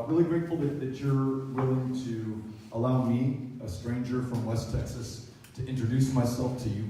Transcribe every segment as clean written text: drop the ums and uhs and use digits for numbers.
Really grateful that you're willing to allow me, a stranger from West Texas, to introduce myself to you,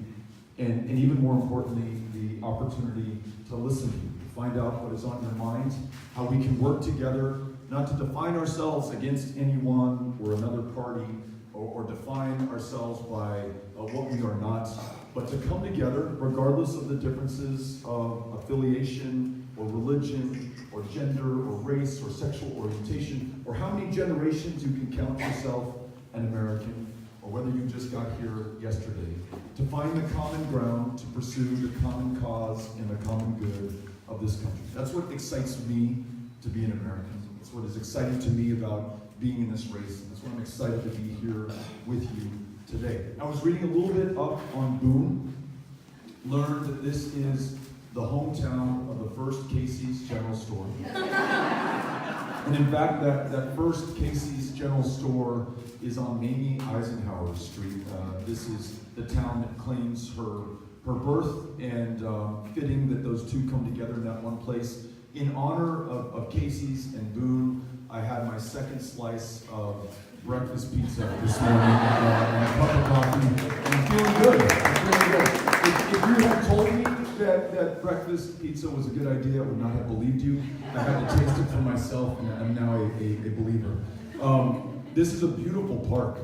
and even more importantly, the opportunity to listen to you, to find out what is on your mind, how we can work together, not to define ourselves against anyone or another party, or define ourselves by what we are not, but to come together regardless of the differences of affiliation or religion or gender or race or sexual orientation, or how many generations you can count yourself an American, or whether you just got here yesterday, to find the common ground, to pursue the common cause and the common good of this country. That's what excites me to be an American. That's what is exciting to me about being in this race. That's why I'm excited to be here with you today. I was reading a little bit up on Boone, learned that this is the hometown of the first Casey's General Store. And in fact, that first Casey's General Store is on Mamie Eisenhower Street. This is the town that claims her birth, and fitting that those two come together in that one place. In honor of Casey's and Boone, I had my second slice of breakfast pizza this morning, and a cup of coffee, and I'm feeling good. If you had told me that breakfast pizza was a good idea, I would not have believed you. I had to taste it for myself, and I'm now a believer. This is a beautiful park,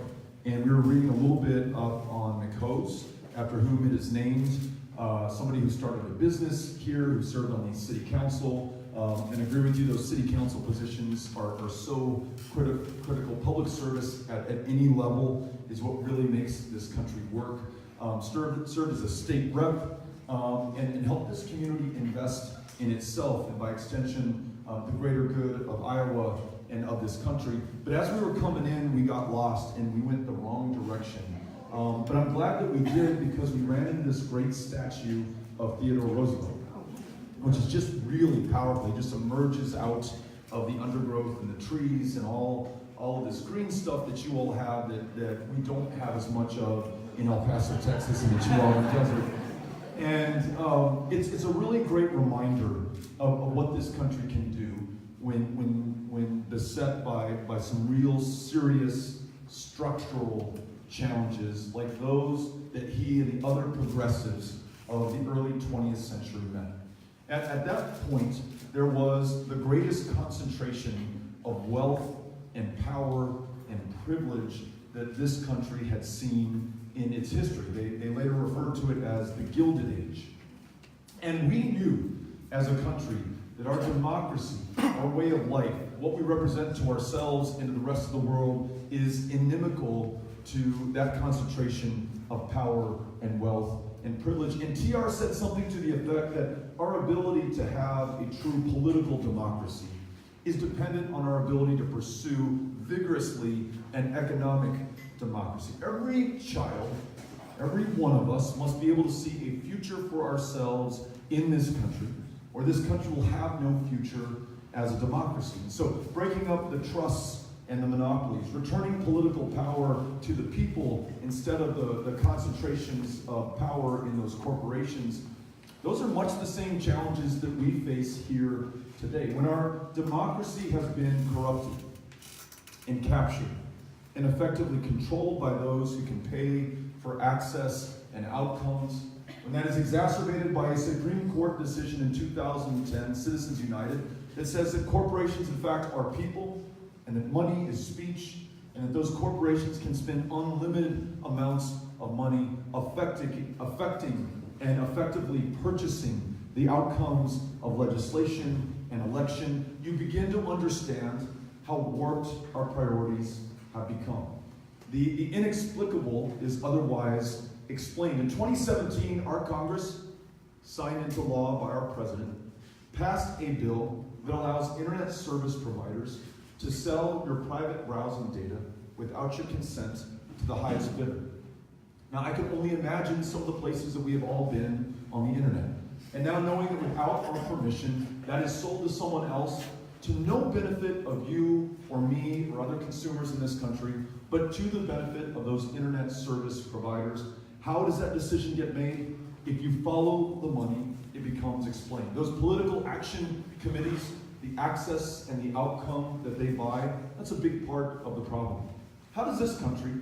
and we were reading a little bit up on McHose, after whom it is named. Somebody who started a business here, who served on the city council, and agree with you, those city council positions are so critical. Public service at any level is what really makes this country work. Served as a state rep, and helped this community invest in itself, and by extension, the greater good of Iowa and of this country. But as we were coming in, we got lost and we went the wrong direction. But I'm glad that we did, because we ran into this great statue of Theodore Roosevelt, which is just really powerful. It just emerges out of the undergrowth and the trees and all of this green stuff that you all have that we don't have as much of in El Paso, Texas, and that you all in the desert. And it's a really great reminder of what this country can do when beset by some real serious structural challenges like those that he and the other progressives of the early 20th century met. At that point, there was the greatest concentration of wealth and power and privilege that this country had seen in its history. They later referred to it as the Gilded Age. And we knew as a country that our democracy, our way of life, what we represent to ourselves and to the rest of the world is inimical to that concentration of power and wealth and privilege. And TR said something to the effect that our ability to have a true political democracy is dependent on our ability to pursue vigorously an economic democracy. Every child, every one of us must be able to see a future for ourselves in this country, or this country will have no future as a democracy. And so breaking up the trusts and the monopolies, returning political power to the people instead of the concentrations of power in those corporations, those are much the same challenges that we face here today. When our democracy has been corrupted and captured and effectively controlled by those who can pay for access and outcomes, when that is exacerbated by a Supreme Court decision in 2010, Citizens United, that says that corporations, in fact, are people, and that money is speech, and that those corporations can spend unlimited amounts of money affecting and effectively purchasing the outcomes of legislation and election, you begin to understand how warped our priorities have become. The inexplicable is otherwise explained. In 2017, our Congress, signed into law by our president, passed a bill that allows internet service providers to sell your private browsing data without your consent to the highest bidder. Now, I can only imagine some of the places that we have all been on the internet. And now knowing that without our permission, that is sold to someone else to no benefit of you or me or other consumers in this country, but to the benefit of those internet service providers. How does that decision get made? If you follow the money, it becomes explained. Those political action committees the access and the outcome that they buy, that's a big part of the problem. How does this country,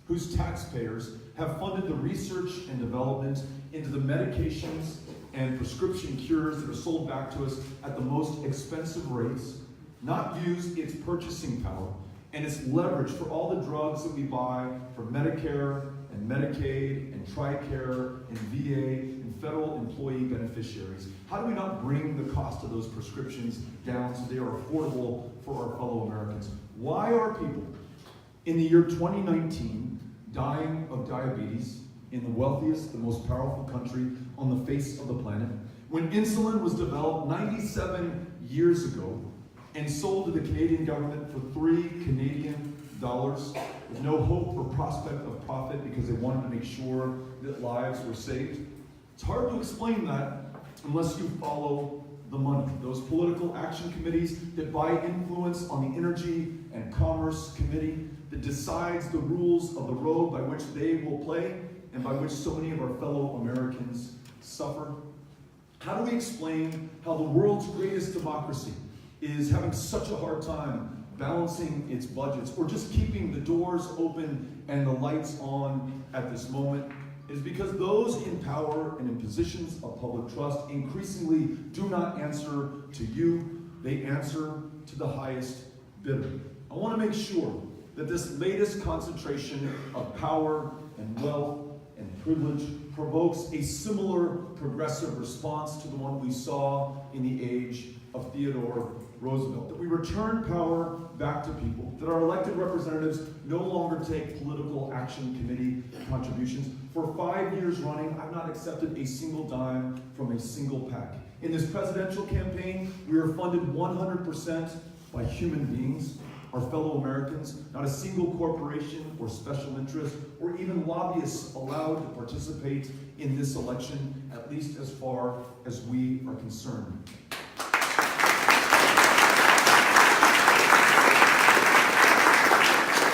whose taxpayers have funded the research and development into the medications and prescription cures that are sold back to us at the most expensive rates, not use its purchasing power and its leverage for all the drugs that we buy from Medicare and Medicaid and TRICARE and VA and federal employee beneficiaries? How do we not bring the cost of those prescriptions down so they are affordable for our fellow Americans? Why are people in the year 2019 dying of diabetes in the wealthiest, the most powerful country on the face of the planet, when insulin was developed 97 years ago and sold to the Canadian government for $3 Canadian with no hope or prospect of profit because they wanted to make sure that lives were saved? It's hard to explain that unless you follow the money. Those political action committees that buy influence on the Energy and Commerce Committee that decides the rules of the road by which they will play and by which so many of our fellow Americans suffer. How do we explain how the world's greatest democracy is having such a hard time balancing its budgets or just keeping the doors open and the lights on at this moment? Is because those in power and in positions of public trust increasingly do not answer to you, they answer to the highest bidder. I want to make sure that this latest concentration of power and wealth and privilege provokes a similar progressive response to the one we saw in the age of Theodore Roosevelt, that we return power back to people, that our elected representatives no longer take political action committee contributions. For 5 years running, I've not accepted a single dime from a single PAC. In this presidential campaign, we are funded 100% by human beings, our fellow Americans, not a single corporation or special interest or even lobbyists allowed to participate in this election, at least as far as we are concerned.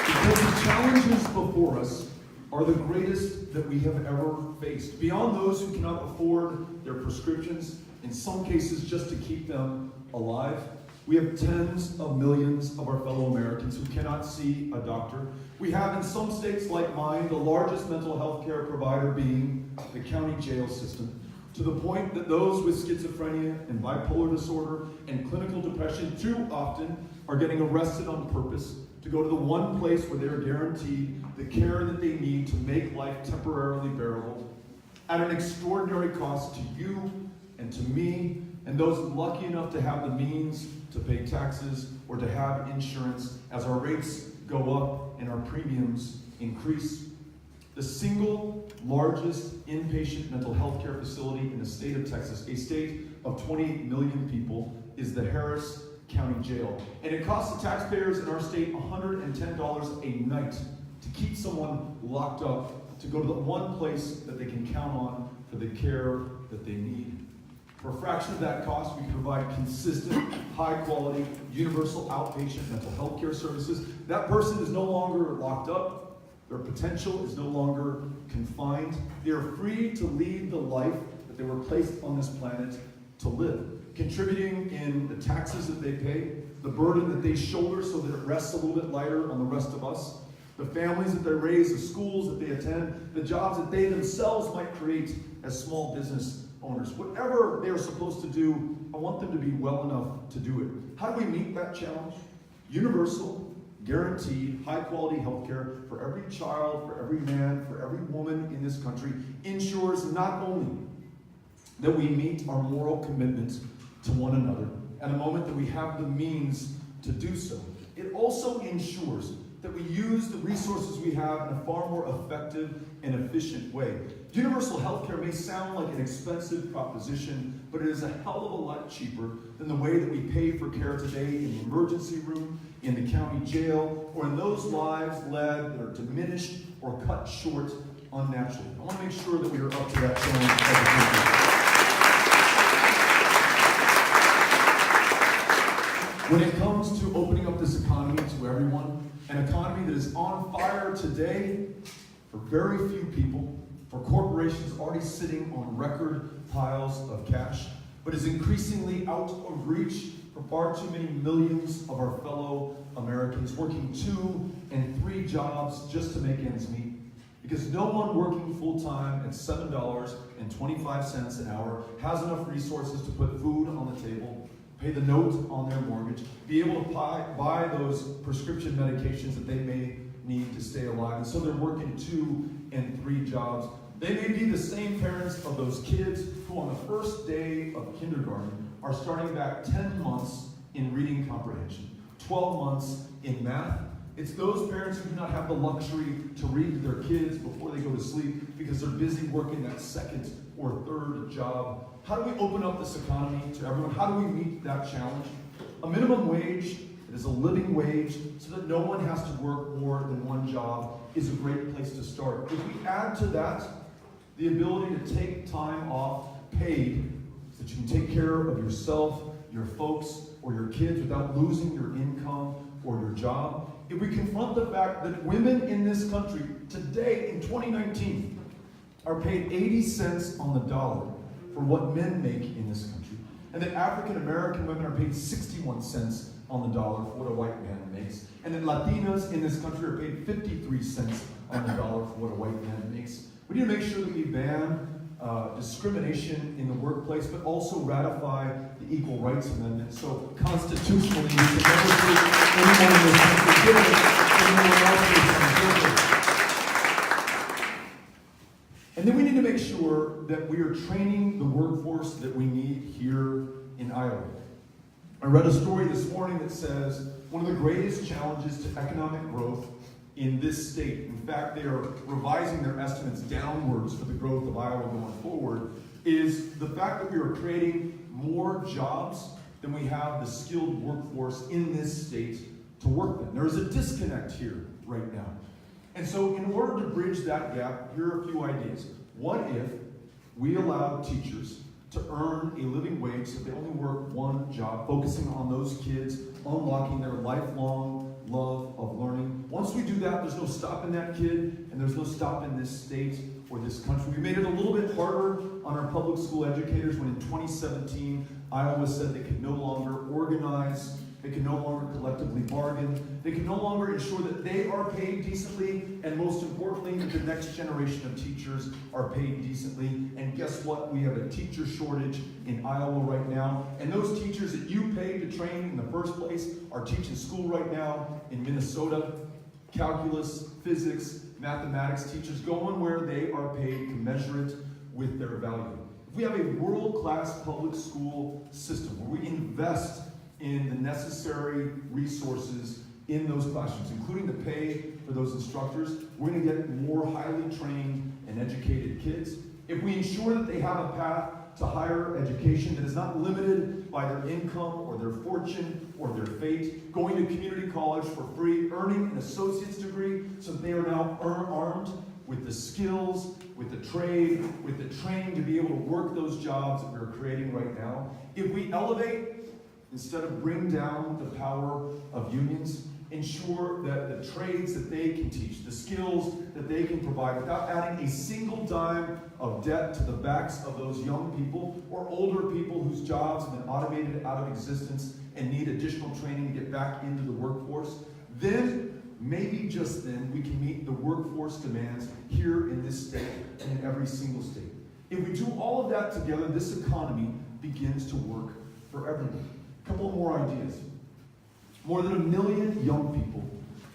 Because the challenges before us are the greatest that we have ever faced. Beyond those who cannot afford their prescriptions, in some cases just to keep them alive, we have tens of millions of our fellow Americans who cannot see a doctor. We have in some states like mine, the largest mental health care provider being the county jail system, to the point that those with schizophrenia and bipolar disorder and clinical depression too often are getting arrested on purpose to go to the one place where they are guaranteed the care that they need to make life temporarily bearable at an extraordinary cost to you and to me and those lucky enough to have the means to pay taxes or to have insurance as our rates go up and our premiums increase. The single largest inpatient mental health care facility in the state of Texas, a state of 28 million people, is the Harris County Jail. And it costs the taxpayers in our state $110 a night to keep someone locked up, to go to the one place that they can count on for the care that they need. For a fraction of that cost, we can provide consistent, high-quality, universal outpatient mental health care services. That person is no longer locked up. Their potential is no longer confined. They are free to lead the life that they were placed on this planet to live, contributing in the taxes that they pay, the burden that they shoulder so that it rests a little bit lighter on the rest of us, the families that they raise, the schools that they attend, the jobs that they themselves might create as small business owners. Whatever they are supposed to do, I want them to be well enough to do it. How do we meet that challenge? Universal, guaranteed, high-quality health care for every child, for every man, for every woman in this country ensures not only that we meet our moral commitments to one another at a moment that we have the means to do so, it also ensures that we use the resources we have in a far more effective and efficient way. Universal health care may sound like an expensive proposition, but it is a hell of a lot cheaper than the way that we pay for care today in the emergency room, in the county jail, or in those lives led that are diminished or cut short unnaturally. I want to make sure that we are up to that challenge. When it comes to opening up this economy to everyone, an economy that is on fire today for very few people, for corporations already sitting on record piles of cash, but is increasingly out of reach for far too many millions of our fellow Americans working 2 and 3 jobs just to make ends meet. Because no one working full-time at $7.25 an hour has enough resources to put food on the table, pay the note on their mortgage, be able to buy those prescription medications that they may need to stay alive. And so they're working 2 and 3 jobs. They may be the same parents of those kids who on the first day of kindergarten are starting back 10 months in reading comprehension, 12 months in math. It's those parents who do not have the luxury to read to their kids before they go to sleep because they're busy working that second or third job. How do we open up this economy to everyone? How do we meet that challenge? A minimum wage that is a living wage so that no one has to work more than one job is a great place to start. If we add to that the ability to take time off paid so that you can take care of yourself, your folks, or your kids without losing your income or your job, if we confront the fact that women in this country today in 2019 are paid 80 cents on the dollar for what men make in this country, and that African American women are paid 61 cents on the dollar for what a white man makes, and that Latinas in this country are paid 53 cents on the dollar for what a white man makes, we need to make sure that we ban discrimination in the workplace, but also ratify the Equal Rights Amendment. So constitutionally, we can never treat anyone in this country different than anyone else is. And then we need to make sure that we are training the workforce that we need here in Iowa. I read a story this morning that says one of the greatest challenges to economic growth in this state, in fact, they are revising their estimates downwards for the growth of Iowa going forward, is the fact that we are creating more jobs than we have the skilled workforce in this state to work them. There is a disconnect here right now. And so in order to bridge that gap, here are a few ideas. What if we allowed teachers to earn a living wage so they only work one job, focusing on those kids, unlocking their lifelong love of learning? Once we do that, there's no stopping that kid, and there's no stopping this state or this country. We made it a little bit harder on our public school educators when in 2017, Iowa said they could no longer organize, they can no longer collectively bargain, they can no longer ensure that they are paid decently, and most importantly, that the next generation of teachers are paid decently. And guess what? We have a teacher shortage in Iowa right now, and those teachers that you paid to train in the first place are teaching school right now in Minnesota. Calculus, physics, mathematics teachers going where they are paid commensurate with their value. If we have a world-class public school system where we invest in the necessary resources in those classrooms, including the pay for those instructors, we're going to get more highly trained and educated kids. If we ensure that they have a path to higher education that is not limited by their income or their fortune or their fate, going to community college for free, earning an associate's degree so that they are now armed with the skills, with the trade, with the training to be able to work those jobs that we're creating right now. If we elevate instead of bring down the power of unions, ensure that the trades that they can teach, the skills that they can provide without adding a single dime of debt to the backs of those young people or older people whose jobs have been automated out of existence and need additional training to get back into the workforce, then, maybe just then, we can meet the workforce demands here in this state and in every single state. If we do all of that together, this economy begins to work for everyone. A couple more ideas. More than 1 million young people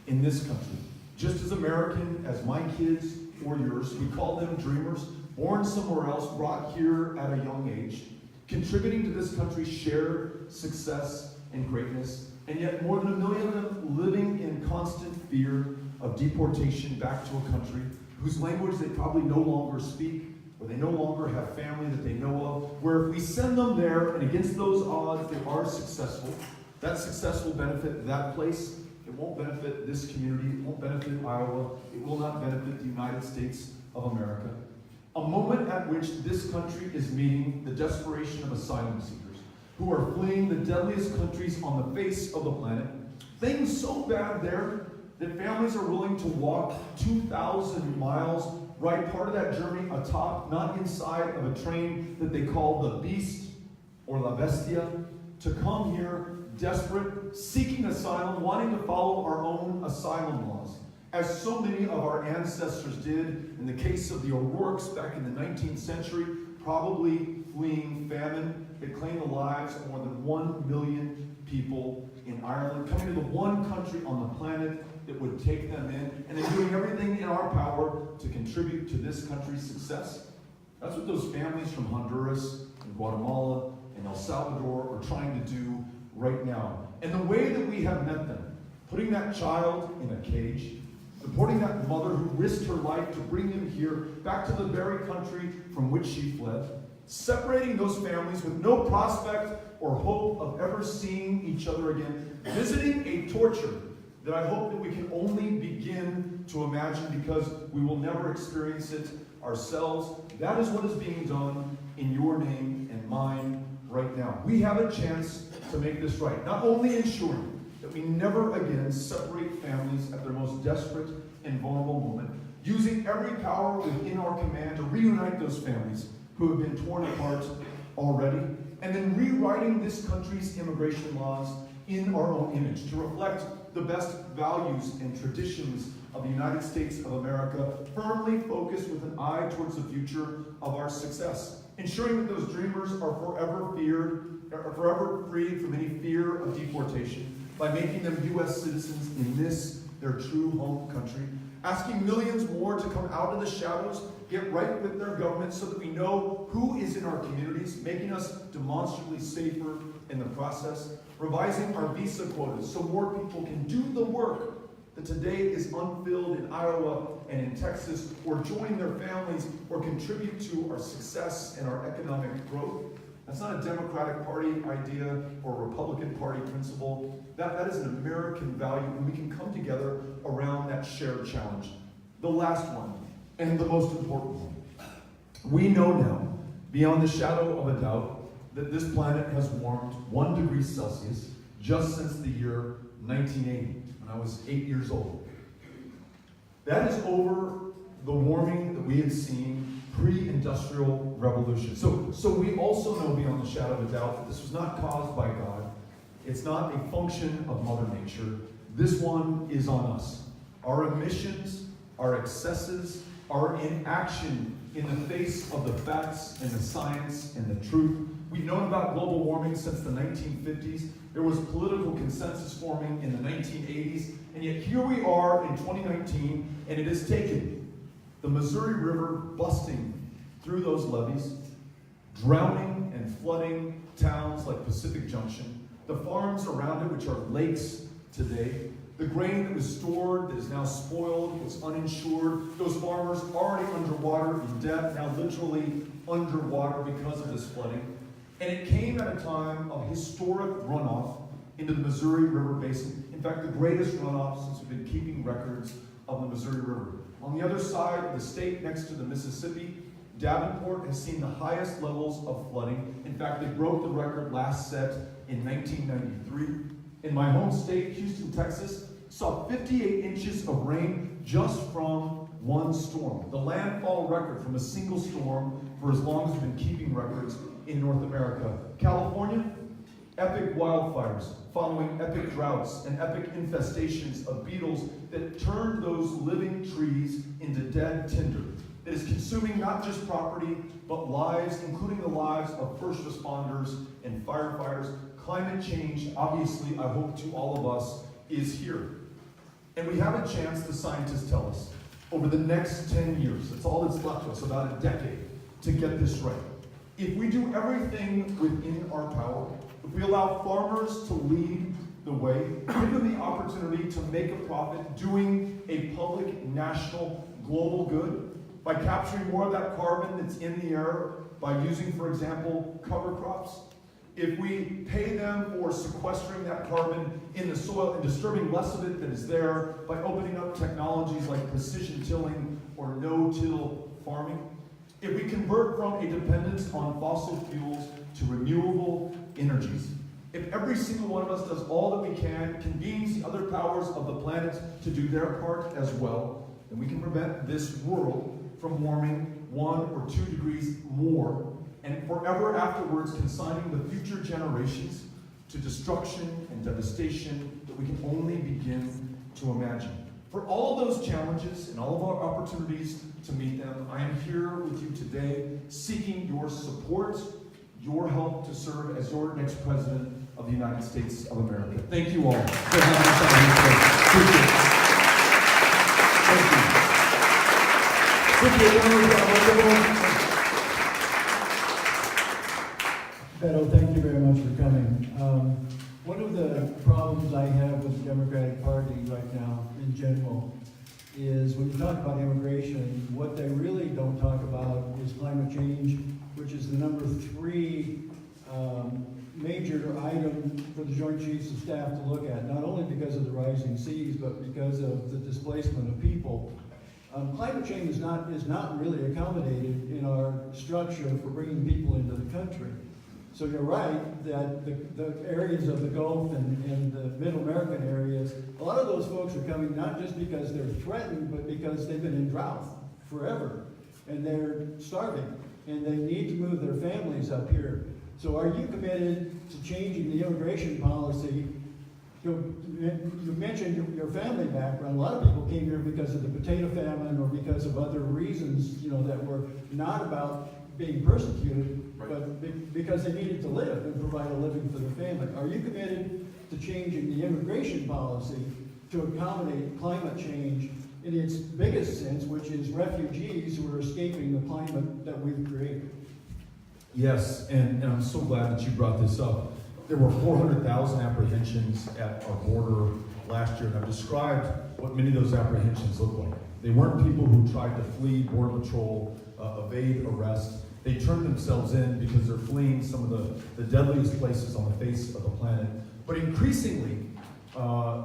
in this country, just as American as my kids or yours, we call them dreamers, born somewhere else, brought here at a young age, contributing to this country's shared success and greatness, and yet more than 1 million of them living in constant fear of deportation back to a country whose language they probably no longer speak, where they no longer have family that they know of, where if we send them there and against those odds they are successful, that success will benefit that place. It won't benefit this community. It won't benefit Iowa. It will not benefit the United States of America. A moment at which this country is meeting the desperation of asylum seekers who are fleeing the deadliest countries on the face of the planet. Things so bad there that families are willing to walk 2,000 miles, ride part of that journey atop, not inside of a train that they call the Beast or La Bestia, to come here desperate, seeking asylum, wanting to follow our own asylum laws, as so many of our ancestors did in the case of the O'Rourkes back in the 19th century, probably fleeing famine that claimed the lives of more than 1 million people in Ireland, coming to the one country on the planet that would take them in, and then doing everything in our power to contribute to this country's success. That's what those families from Honduras and Guatemala and El Salvador are trying to do right now. And the way that we have met them, putting that child in a cage, supporting that mother who risked her life to bring him here back to the very country from which she fled, separating those families with no prospect or hope of ever seeing each other again, visiting a torture that I hope that we can only begin to imagine because we will never experience it ourselves. That is what is being done in your name and mine right now. We have a chance to make this right, not only ensuring that we never again separate families at their most desperate and vulnerable moment, using every power within our command to reunite those families who have been torn apart already, and then rewriting this country's immigration laws in our own image to reflect the best values and traditions of the United States of America, firmly focused with an eye towards the future of our success, ensuring that those dreamers are forever freed from any fear of deportation by making them U.S. citizens in this, their true home country, asking millions more to come out of the shadows, get right with their government so that we know who is in our communities, making us demonstrably safer in the process, revising our visa quotas so more people can do the work that today is unfilled in Iowa and in Texas, or join their families, or contribute to our success and our economic growth. That's not a Democratic Party idea or a Republican Party principle. That is an American value, and we can come together around that shared challenge. The last one, and the most important one. We know now, beyond the shadow of a doubt, that this planet has warmed 1 degree Celsius just since the year 1980, when I was 8 years old. That is over the warming that we had seen pre-industrial revolution. So we also know beyond the shadow of a doubt that this was not caused by God. It's not a function of Mother Nature. This one is on us. Our emissions, our excesses, our inaction in the face of the facts and the science and the truth. We've known about global warming since the 1950s. There was political consensus forming in the 1980s, and yet here we are in 2019, and it has taken the Missouri River busting through those levees, drowning and flooding towns like Pacific Junction, the farms around it, which are lakes today, the grain that was stored that is now spoiled, it's uninsured, those farmers already underwater in debt, now literally underwater because of this flooding. And it came at a time of historic runoff into the Missouri River Basin. In fact, the greatest runoff since we've been keeping records of the Missouri River. On the other side of the state, next to the Mississippi, Davenport has seen the highest levels of flooding. In fact, they broke the record last set in 1993. In my home state, Houston, Texas, saw 58 inches of rain just from one storm. The landfall record from a single storm for as long as we've been keeping records in North America. California, epic wildfires following epic droughts and epic infestations of beetles that turned those living trees into dead tinder. That is consuming not just property, but lives, including the lives of first responders and firefighters. Climate change, obviously, I hope to all of us, is here. And we have a chance, the scientists tell us, over the next 10 years, that's all that's left to us, about a decade, to get this right. If we do everything within our power, if we allow farmers to lead the way, give them the opportunity to make a profit doing a public, national, global good, by capturing more of that carbon that's in the air, by using, for example, cover crops, if we pay them for sequestering that carbon in the soil and disturbing less of it that is there by opening up technologies like precision tilling or no-till farming, if we convert from a dependence on fossil fuels to renewable energies, if every single one of us does all that we can, convenes the other powers of the planet to do their part as well, then we can prevent this world from warming 1 or 2 degrees more, and forever afterwards consigning the future generations to destruction and devastation that we can only begin to imagine. For all those challenges and all of our opportunities to meet them, I am here with you today seeking your support, your help to serve as your next President of the United States of America. Thank you all for having us out here today. Appreciate it. Beto, thank you very much for coming. One of the problems I have with the Democratic Party right now in general is when you talk about immigration, what they really don't talk about is climate change, which is the number 3 major item for the Joint Chiefs of Staff to look at, not only because of the rising seas, but because of the displacement of people. Climate change is not really accommodated in our structure for bringing people into the country. So you're right that the areas of the Gulf and the Middle American areas, a lot of those folks are coming not just because they're threatened, but because they've been in drought forever, and they're starving, and they need to move their families up here. So are you committed to changing the immigration policy? You mentioned your family background. A lot of people came here because of the potato famine or because of other reasons, that were not about being persecuted, right, but because they needed to live and provide a living for their family. Are you committed to changing the immigration policy to accommodate climate change in its biggest sense, which is refugees who are escaping the climate that we've created? Yes, and I'm so glad that you brought this up. There were 400,000 apprehensions at our border last year, and I've described what many of those apprehensions look like. They weren't people who tried to flee Border Patrol, evade arrest. They turned themselves in because they're fleeing some of the deadliest places on the face of the planet. But increasingly,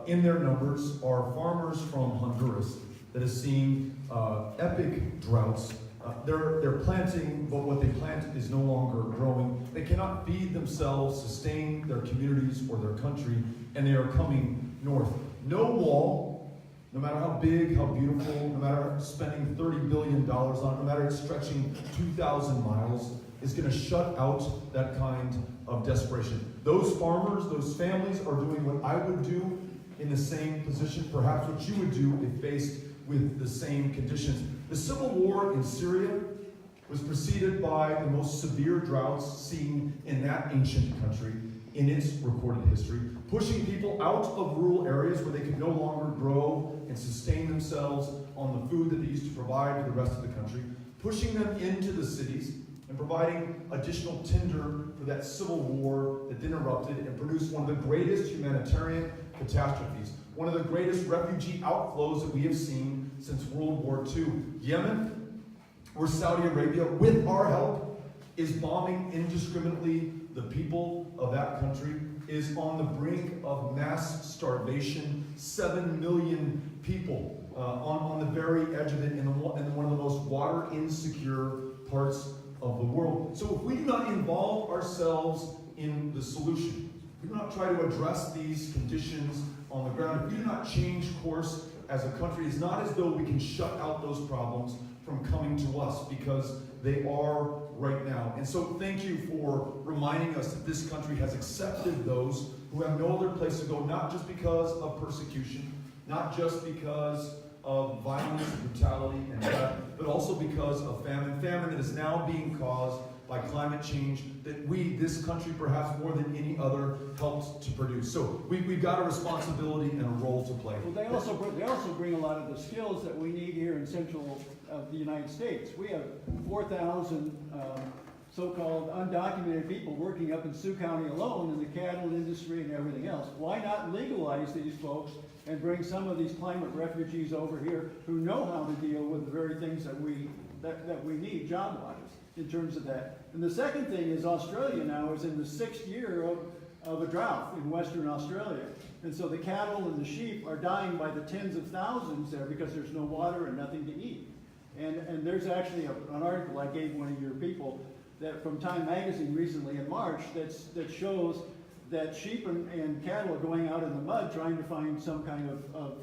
in their numbers, are farmers from Honduras that have seen epic droughts. They're planting, but what they plant is no longer growing. They cannot feed themselves, sustain their communities or their country, and they are coming north. No wall, no matter how big, how beautiful, no matter spending $30 billion on it, no matter it's stretching 2,000 miles, is going to shut out that kind of desperation. Those farmers, those families are doing what I would do in the same position, perhaps what you would do if faced with the same conditions. The civil war in Syria was preceded by the most severe droughts seen in that ancient country in its recorded history, pushing people out of rural areas where they could no longer grow and sustain themselves on the food that they used to provide to the rest of the country, pushing them into the cities and providing additional tinder for that civil war that then erupted and produced one of the greatest humanitarian catastrophes, one of the greatest refugee outflows that we have seen since World War II. Yemen, where Saudi Arabia, with our help, is bombing indiscriminately the people of that country, is on the brink of mass starvation. 7 million people on the very edge of it in one of the most water insecure parts of the world. So if we do not involve ourselves in the solution, if we do not try to address these conditions on the ground, if we do not change course as a country, it's not as though we can shut out those problems from coming to us, because they are right now. And so thank you for reminding us that this country has accepted those who have no other place to go, not just because of persecution, not just because of violence and brutality and death, but also because of famine that is now being caused by climate change that we, this country, perhaps more than any other, helped to produce. So we've got a responsibility and a role to play. Well, they also bring a lot of the skills that we need here in central of the United States. We have 4,000 so-called undocumented people working up in Sioux County alone in the cattle industry and everything else. Why not legalize these folks and bring some of these climate refugees over here who know how to deal with the very things that we need job-wise in terms of that. And the second thing is Australia now is in the 6th year of a drought in Western Australia. And so the cattle and the sheep are dying by the tens of thousands there because there's no water and nothing to eat. And there's actually an article I gave one of your people that from Time Magazine recently in March that shows that sheep and cattle are going out in the mud trying to find some kind of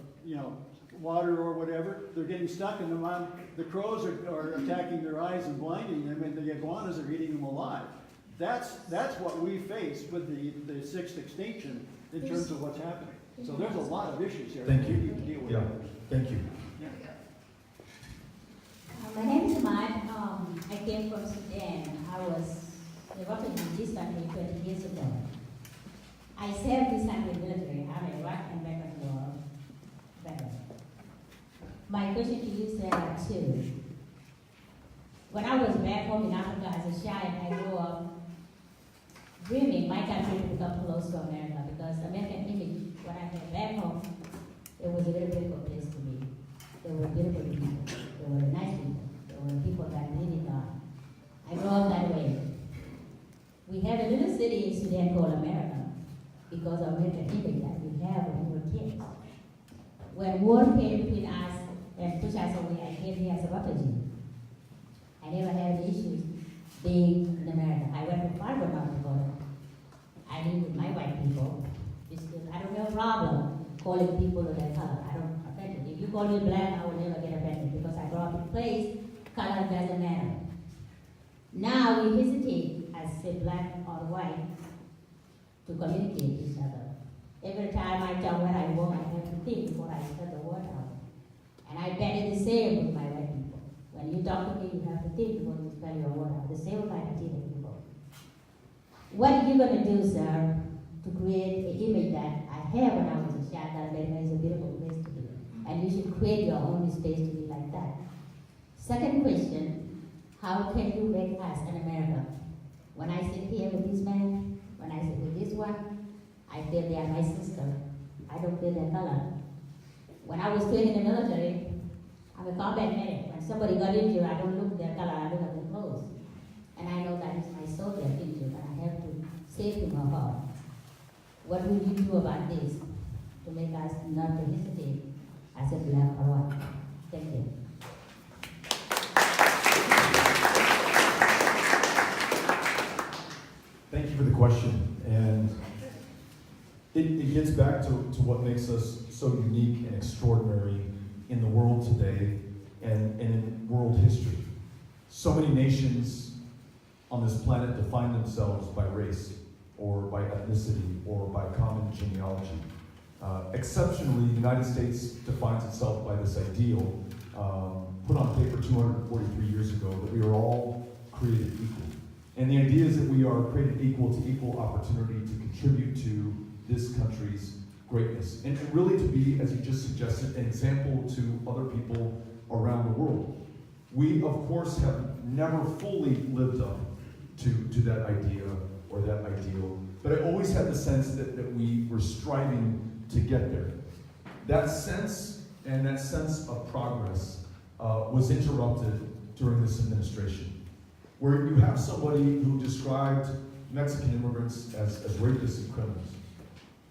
water or whatever. They're getting stuck in the mud. The crows are attacking their eyes and blinding them, and the iguanas are eating them alive. That's what we face with the sixth extinction in terms of what's happening. So there's a lot of issues here Thank that you. we need to deal with. Yeah, thank you. My name is Ahmad. I came from Sudan. I was a refugee in this country 20 years ago. I served this country military. I'm a Iraq and veteran war veteran. My question to you, sir, are two. When I was back home in Africa as a child, I grew up dreaming my country to become close to America because American image, when I came back home, it was a very beautiful place to me. There were beautiful people. There were nice people. There were people that needed God. I grew up that way. We have a little city in Sudan called America because of American image that we have when we were kids. When war came between us and pushed us away, I came here as a refugee. I never had issues being in America. I went to Fargo, North Dakota. I live with my white people. I don't have a problem calling people of their color. I don't offend it. If you call me black, I will never get offended because I grew up in a place, color doesn't matter. Now we hesitate as say black or white to communicate each other. Every time I tell where I work, I have to think before I spell the word out. And I bet it's the same with my white people. When you talk to me, you have to think before you spell your word out. The same with my Latino people. What are you going to do, sir, to create an image that I had when I was a child that America is a beautiful place to be? And you should create your own space to be like that. Second question, how can you make us in America? When I sit here with this man, when I sit with this one, I feel they are my sister. I don't feel their color. When I was trained in the military, I'm a combat medic. When somebody got injured, I don't look at their color, I look at their clothes. And I know that it's my soldier injured, and I have to save him or her. What will you do about this to make us not to hesitate as a black or white? Thank you. Thank you for the question. And it gets back to what makes us so unique and extraordinary in the world today and in world history. So many nations on this planet define themselves by race or by ethnicity or by common genealogy. Exceptionally, the United States defines itself by this ideal put on paper 243 years ago that we are all created equal. And the idea is that we are created equal to equal opportunity to contribute to this country's greatness. And really to be, as you just suggested, an example to other people around the world. We, of course, have never fully lived up to that idea or that ideal, but I always had the sense that we were striving to get there. That sense and that sense of progress was interrupted during this administration, where you have somebody who described Mexican immigrants as rapists and criminals,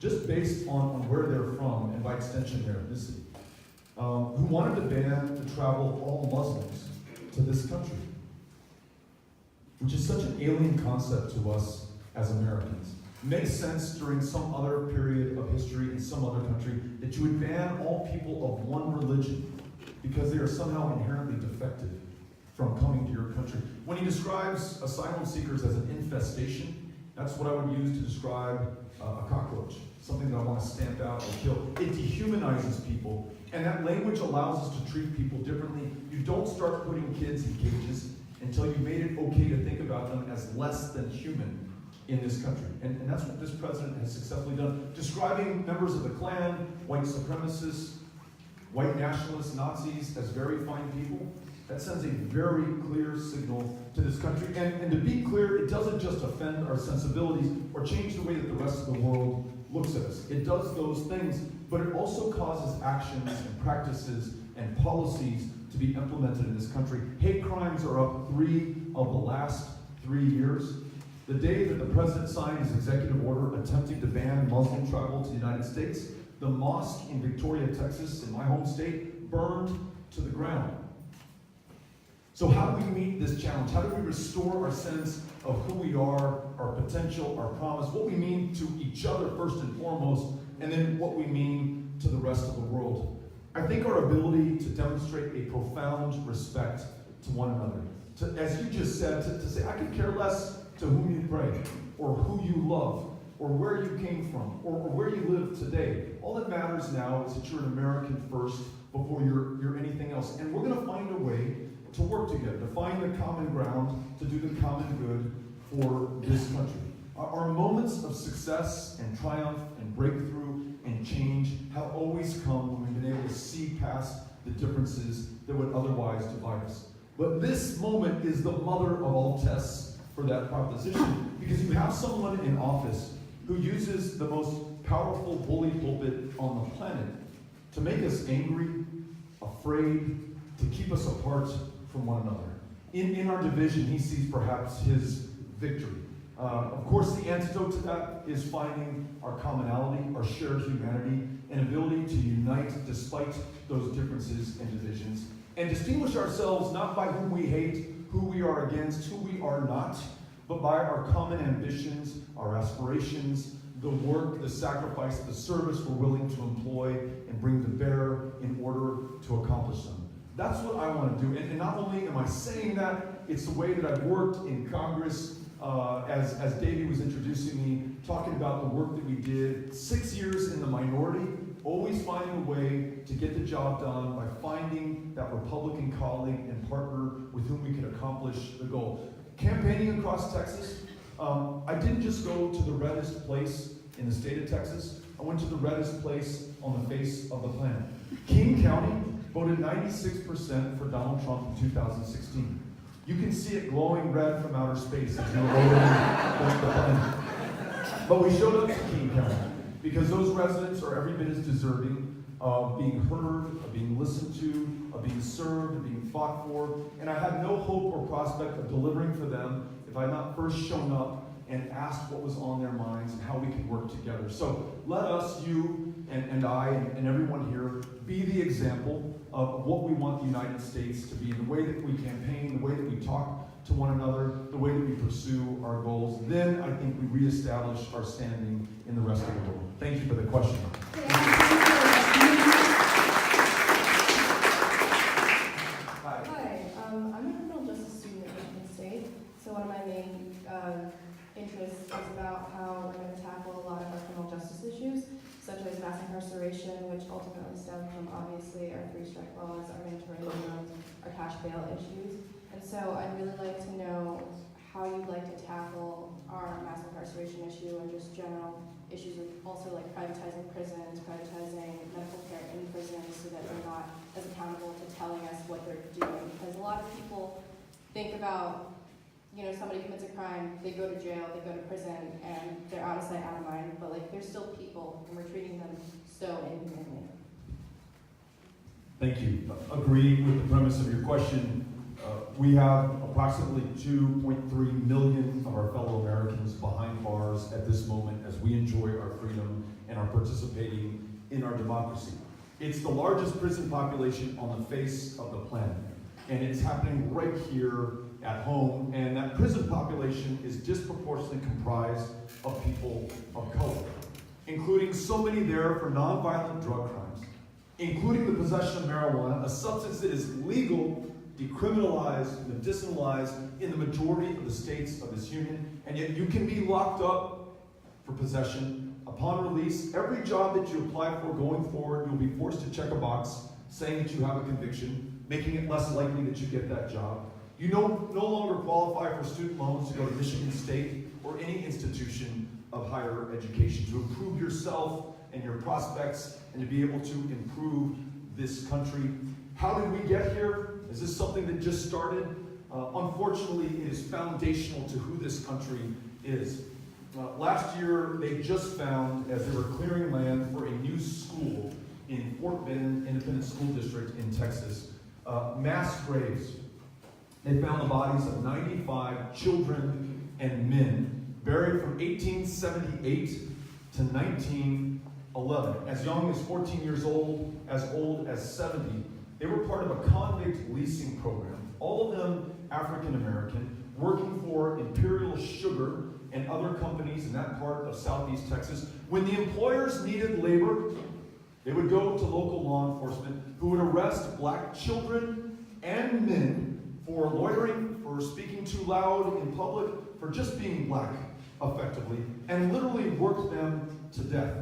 just based on where they're from and by extension their ethnicity, who wanted to ban the travel of all Muslims to this country, which is such an alien concept to us as Americans. It makes sense during some other period of history in some other country that you would ban all people of one religion because they are somehow inherently defective from coming to your country. When he describes asylum seekers as an infestation, that's what I would use to describe a cockroach, something that I want to stamp out or kill. It dehumanizes people, and that language allows us to treat people differently. You don't start putting kids in cages until you made it okay to think about them as less than human in this country. And that's what this president has successfully done. Describing members of the Klan, white supremacists, white nationalists, Nazis as very fine people, that sends a very clear signal to this country. And to be clear, it doesn't just offend our sensibilities or change the way that the rest of the world looks at us. It does those things, but it also causes actions and practices and policies to be implemented in this country. Hate crimes are up 3 of the last 3 years. The day that the president signed his executive order attempting to ban Muslim travel to the United States, the mosque in Victoria, Texas, in my home state, burned to the ground. So how do we meet this challenge? How do we restore our sense of who we are, our potential, our promise, what we mean to each other first and foremost, and then what we mean to the rest of the world? I think our ability to demonstrate a profound respect to one another, to, as you just said, to say, I could care less to whom you pray, or who you love, or where you came from, or where you live today. All that matters now is that you're an American first before you're anything else. And we're going to find a way to work together, to find the common ground, to do the common good for this country. Our moments of success and triumph and breakthrough and change have always come when we've been able to see past the differences that would otherwise divide us. But this moment is the mother of all tests for that proposition, because you have someone in office who uses the most powerful bully pulpit on the planet to make us angry, afraid, to keep us apart from one another. In our division, he sees perhaps his victory. Of course, the antidote to that is finding our commonality, our shared humanity, and ability to unite despite those differences and divisions, and distinguish ourselves not by whom we hate, who we are against, who we are not, but by our common ambitions, our aspirations, the work, the sacrifice, the service we're willing to employ and bring to bear in order to accomplish them. That's what I want to do. And not only am I saying that, it's the way that I've worked in Congress, as Davey was introducing me, talking about the work that we did, 6 years in the minority, always finding a way to get the job done by finding that Republican colleague and partner with whom we could accomplish the goal. Campaigning across Texas, I didn't just go to the reddest place in the state of Texas. I went to the reddest place on the face of the planet. King County voted 96% for Donald Trump in 2016. You can see it glowing red from outer space as you're over the planet. But we showed up to King County because those residents are every bit as deserving of being heard, of being listened to, of being served, of being fought for. And I had no hope or prospect of delivering for them if I had not first shown up and asked what was on their minds and how we could work together. So let us, you and I and everyone here, be the example of what we want the United States to be, in the way that we campaign, the way that we talk to one another, the way that we pursue our goals. Then I think we reestablish our standing in the rest of the world. Thank you for the question. Hi, I'm a criminal justice student at Michigan State. So one of my main interests is about how we're going to tackle a lot of our criminal justice issues, such as mass incarceration, which ultimately stem from obviously our three-strike laws, our mandatory minimums, our cash bail issues. And so I'd really like to know how you'd like to tackle our mass incarceration issue and just general issues with also like privatizing prisons, privatizing medical care in prisons so that they're not as accountable to telling us what they're doing. Because a lot of people think about, you know, somebody commits a crime, they go to jail, they go to prison, and they're out of sight, out of mind, but like they're still people and we're treating them so inhumanely. Thank you. Agree with the premise of your question. We have approximately 2.3 million of our fellow Americans behind bars at this moment as we enjoy our freedom and are participating in our democracy. It's the largest prison population on the face of the planet, and it's happening right here at home, and that prison population is disproportionately comprised of people of color, including so many there for nonviolent drug crimes, including the possession of marijuana, a substance that is legal, decriminalized, medicinalized in the majority of the states of this union, and yet you can be locked up for possession. Upon release, every job that you apply for going forward, you'll be forced to check a box saying that you have a conviction, making it less likely that you get that job. You no longer qualify for student loans to go to Michigan State or any institution of higher education, to improve yourself and your prospects and to be able to improve this country. How did we get here? Is this something that just started? Unfortunately, it is foundational to who this country is. Last year, they just found, as they were clearing land for a new school in Fort Bend Independent School District in Texas, mass graves. They found the bodies of 95 children and men buried from 1878 to 1911, as young as 14 years old, as old as 70. They were part of a convict leasing program, all of them African American, working for Imperial Sugar and other companies in that part of Southeast Texas. When the employers needed labor, they would go to local law enforcement who would arrest black children and men for loitering, for speaking too loud in public, for just being black, effectively, and literally worked them to death.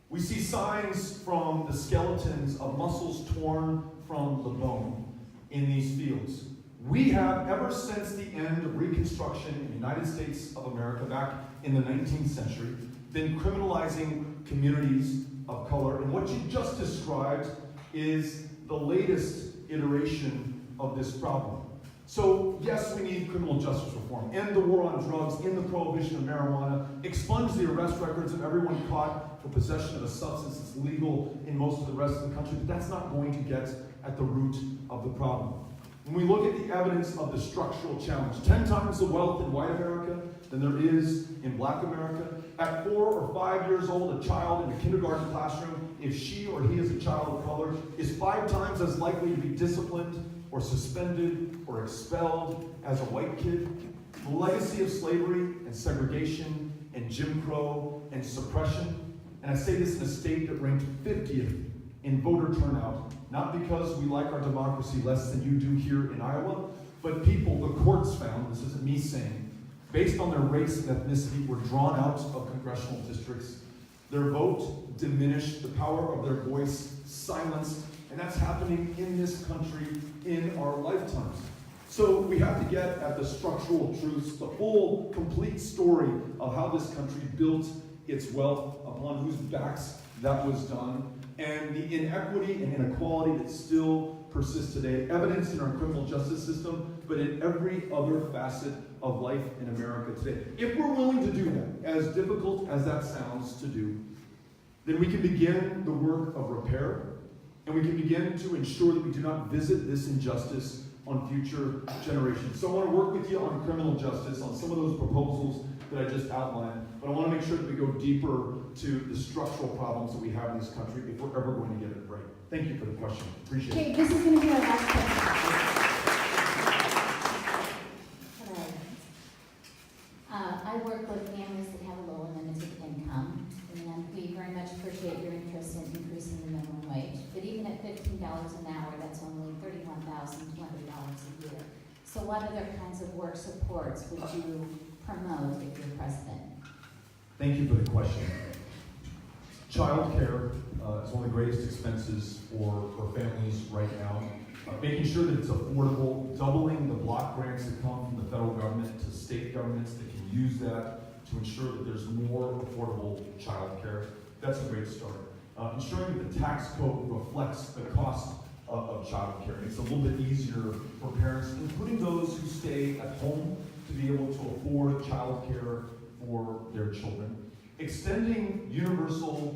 We see signs from the skeletons of muscles torn from the bone in these fields. We have, ever since the end of Reconstruction in the United States of America back in the 19th century, been criminalizing communities of color. And what you just described is the latest iteration of this problem. So, yes, we need criminal justice reform, end the war on drugs, end the prohibition of marijuana, expunge the arrest records of everyone caught for possession of a substance that's legal in most of the rest of the country, but that's not going to get at the root of the problem. When we look at the evidence of the structural challenge, 10 times the wealth in white America than there is in black America. At 4 or 5 years old, a child in a kindergarten classroom, if she or he is a child of color, is 5 times as likely to be disciplined or suspended or expelled as a white kid. The legacy of slavery and segregation and Jim Crow and suppression, and I say this in a state that ranked 50th in voter turnout, not because we like our democracy less than you do here in Iowa, but people, the courts found, this isn't me saying, based on their race and ethnicity, were drawn out of congressional districts. Their vote diminished, the power of their voice silenced, and that's happening in this country in our lifetimes. So we have to get at the structural truths, the full, complete story of how this country built its wealth, upon whose backs that was done, and the inequity and inequality that still persists today, evidenced in our criminal justice system, but in every other facet of life in America today. If we're willing to do that, as difficult as that sounds to do, then we can begin the work of repair, and we can begin to ensure that we do not visit this injustice on future generations. So I want to work with you on criminal justice, on some of those proposals that I just outlined, but I want to make sure that we go deeper to the structural problems that we have in this country if we're ever going to get it right. Thank you for the question. Appreciate it. Okay, this is going to be our last question. I work with families that have a low and limited income, and we very much appreciate your interest in increasing the minimum wage. But even at $15 an hour, that's only $31,200 a year. So what other kinds of work supports would you promote if you're president? Thank you for the question. Child care is one of the greatest expenses for families right now. Making sure that it's affordable, doubling the block grants that come from the federal government to state governments that can use that to ensure that there's more affordable child care. That's a great start. Ensuring that the tax code reflects the cost of child care. It's a little bit easier for parents, including those who stay at home, to be able to afford child care for their children. Extending universal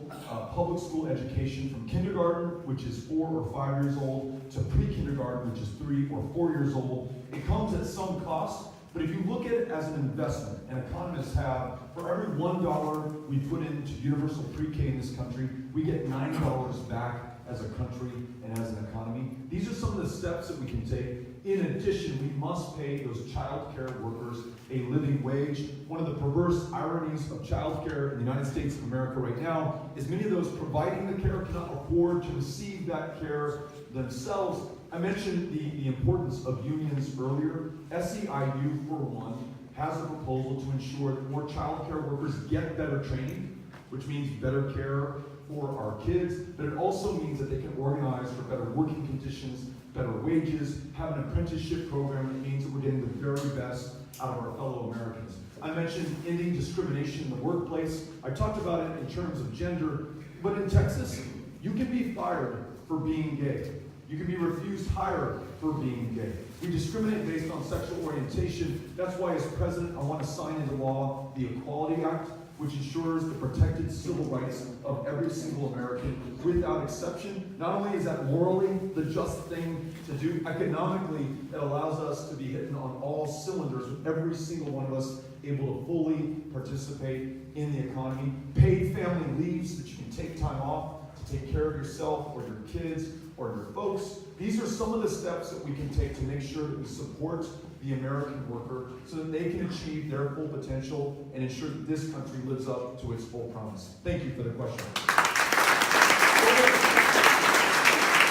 public school education from kindergarten, which is 4 or 5 years old, to pre-kindergarten, which is 3 or 4 years old. It comes at some cost, but if you look at it as an investment, and economists have, for every $1 we put into universal pre-K in this country, we get $9 back as a country and as an economy. These are some of the steps that we can take. In addition, we must pay those child care workers a living wage. One of the perverse ironies of child care in the United States of America right now is many of those providing the care cannot afford to receive that care themselves. I mentioned the importance of unions earlier. SEIU, for one, has a proposal to ensure that more child care workers get better training, which means better care for our kids, but it also means that they can organize for better working conditions, better wages, have an apprenticeship program that means that we're getting the very best out of our fellow Americans. I mentioned ending discrimination in the workplace. I talked about it in terms of gender, but in Texas, you can be fired for being gay. You can be refused hire for being gay. We discriminate based on sexual orientation. That's why, as president, I want to sign into law the Equality Act, which ensures the protected civil rights of every single American without exception. Not only is that morally the just thing to do, economically it allows us to be hitting on all cylinders with every single one of us able to fully participate in the economy. Paid family leave so that you can take time off to take care of yourself or your kids or your folks. These are some of the steps that we can take to make sure that we support the American worker so that they can achieve their full potential and ensure that this country lives up to its full promise. Thank you for the question.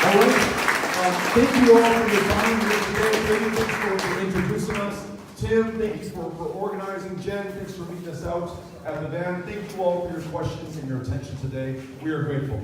All right. Thank you all for your time here today. Thank you for introducing us Tim, thank you for organizing. Jen, thanks for meeting us out at the band. Thank you all for your questions and your attention today. We are grateful.